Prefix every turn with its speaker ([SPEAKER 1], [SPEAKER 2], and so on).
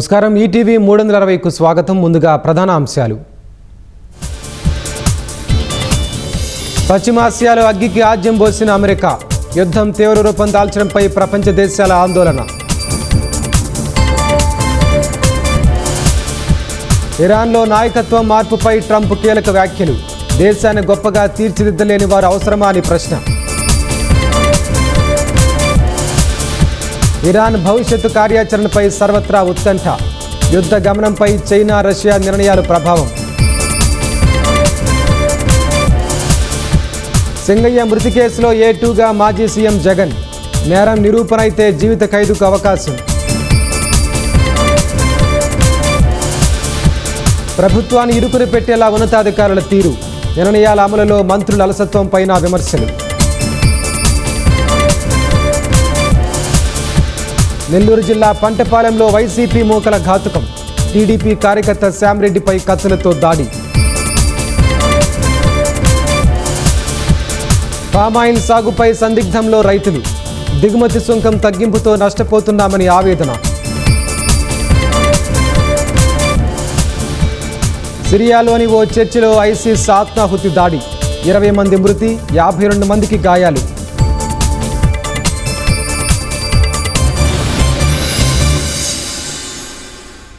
[SPEAKER 1] నమస్కారం. ఈటీవీ 360కు స్వాగతం. ముందుగా ప్రధాన అంశాలు. పశ్చిమాసియాలో అగ్గికి ఆజ్యం పోసిన అమెరికా. యుద్ధం తీవ్ర రూపం దాల్చడంపై ప్రపంచ దేశాల ఆందోళన. ఇరాన్లో నాయకత్వం మార్పుపై ట్రంప్ కీలక వ్యాఖ్యలు. దేశాన్ని గొప్పగా తీర్చిదిద్దలేని వారు అవసరమా అని ప్రశ్న. ఇరాన్ భవిష్యత్తు కార్యాచరణపై సర్వత్రా ఉత్కంఠ. యుద్ధ గమనంపై చైనా రష్యా నిర్ణయాలు ప్రభావం. సింగయ్య మృతి కేసులో A2గా మాజీ సీఎం జగన్. నేరం నిరూపణ అయితే జీవిత ఖైదుకు అవకాశం. ప్రభుత్వాన్ని ఇరుకుని పెట్టేలా ఉన్నతాధికారుల తీరు. నిర్ణయాల అమలులో మంత్రుల అలసత్వంపైన విమర్శలు. నెల్లూరు జిల్లా పంటపాలెంలో వైసీపీ మూకల ఘాతుకం. టీడీపీ కార్యకర్త శ్యామరెడ్డిపై కత్తులతో దాడి. పామాయిల్ సాగుపై సందిగ్ధంలో రైతులు. దిగుమతి సుంకం తగ్గింపుతో నష్టపోతున్నామని ఆవేదన. సిరియాలోని ఓ చర్చిలో ఐసిస్ ఆత్మాహుతి దాడి. 20 మంది మృతి, 52 మందికి గాయాలు.